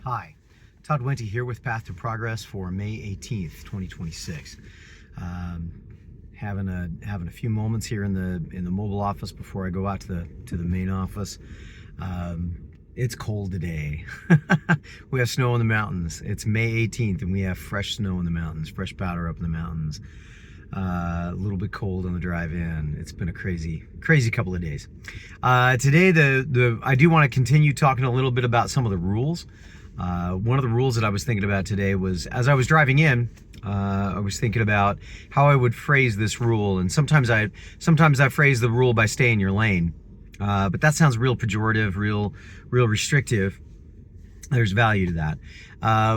Hi, Todd Wente here with Path to Progress for May 18th, 2026. Having a few moments here in the mobile office before I go out to the main office. It's cold today. We have snow in the mountains. It's May 18th and we have fresh snow in the mountains, fresh powder up in the mountains. A little bit cold on the drive in. It's been a crazy couple of days. Today, I do want to continue talking a little bit about some of the rules. One of the rules that I was thinking about today was, as I was driving in, I was thinking about how I would phrase this rule. And sometimes I phrase the rule by stay in your lane, but that sounds real pejorative, real restrictive. There's value to that,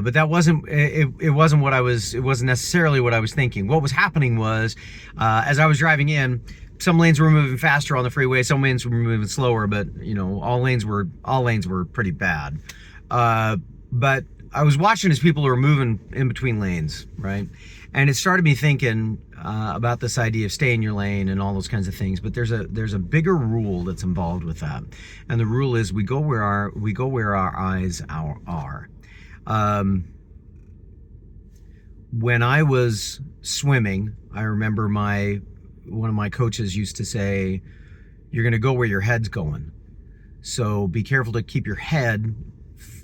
but that wasn't. It wasn't what I was. It wasn't necessarily what I was thinking. What was happening was, as I was driving in, some lanes were moving faster on the freeway, some lanes were moving slower, but all lanes were pretty bad. But I was watching as people were moving in between lanes, right? And it started me thinking about this idea of stay in your lane and all those kinds of things. But there's a bigger rule that's involved with that, and the rule is we go where our eyes are. When I was swimming, I remember one of my coaches used to say, "You're going to go where your head's going. So be careful to keep your head,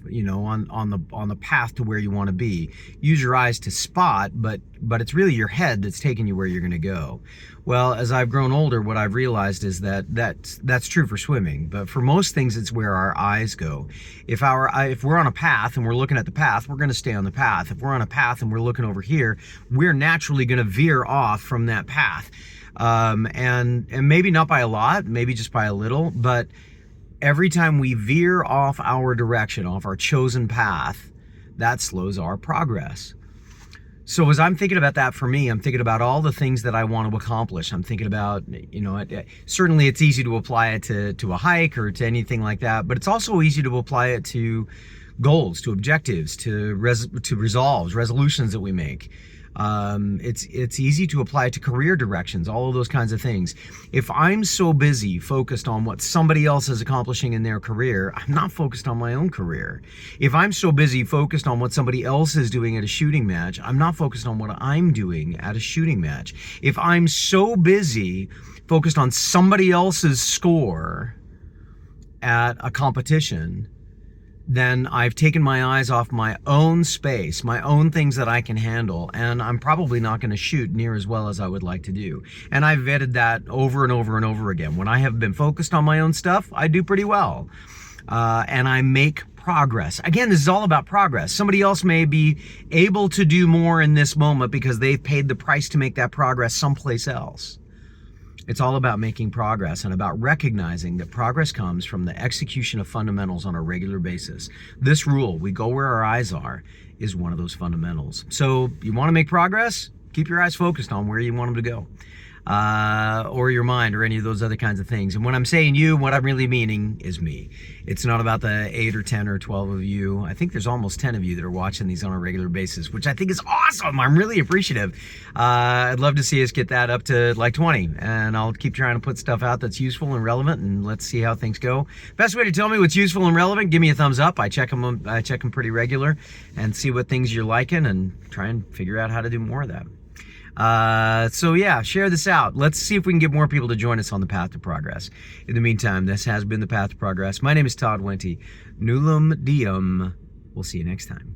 on the path to where you want to be. Use your eyes to spot, but it's really your head that's taking you where you're going to go." Well, as I've grown older, what I've realized is that's true for swimming, but for most things, it's where our eyes go. If we're on a path and we're looking at the path, we're going to stay on the path. If we're on a path and we're looking over here, we're naturally going to veer off from that path, and maybe not by a lot, maybe just by a little, but every time we veer off our direction, off our chosen path, that slows our progress. So as I'm thinking about that for me, I'm thinking about all the things that I want to accomplish. I'm thinking about, certainly it's easy to apply it to a hike or to anything like that, but it's also easy to apply it to goals, to objectives, to resolutions that we make. It's easy to apply to career directions, all of those kinds of things. If I'm so busy focused on what somebody else is accomplishing in their career, I'm not focused on my own career. If I'm so busy focused on what somebody else is doing at a shooting match, I'm not focused on what I'm doing at a shooting match. If I'm so busy focused on somebody else's score at a competition, then I've taken my eyes off my own space, my own things that I can handle, and I'm probably not going to shoot near as well as I would like to do. And I've vetted that over and over and over again. When I have been focused on my own stuff, I do pretty well, and I make progress. Again, this is all about progress. Somebody else may be able to do more in this moment because they've paid the price to make that progress someplace else. It's all about making progress and about recognizing that progress comes from the execution of fundamentals on a regular basis. This rule, we go where our eyes are, is one of those fundamentals. So you want to make progress? Keep your eyes focused on where you want them to go. Or your mind, or any of those other kinds of things. And when I'm saying you, what I'm really meaning is me. It's not about the 8 or 10 or 12 of you. I think there's almost 10 of you that are watching these on a regular basis, which I think is awesome. I'm really appreciative. I'd love to see us get that up to like 20, and I'll keep trying to put stuff out that's useful and relevant, and let's see how things go. Best way to tell me what's useful and relevant, give me a thumbs up. I check them pretty regular and see what things you're liking and try and figure out how to do more of that. So yeah, share this out. Let's see if we can get more people to join us on the path to progress. In the meantime, this has been the Path to Progress. My name is Todd Wente. Nullum diem. We'll see you next time.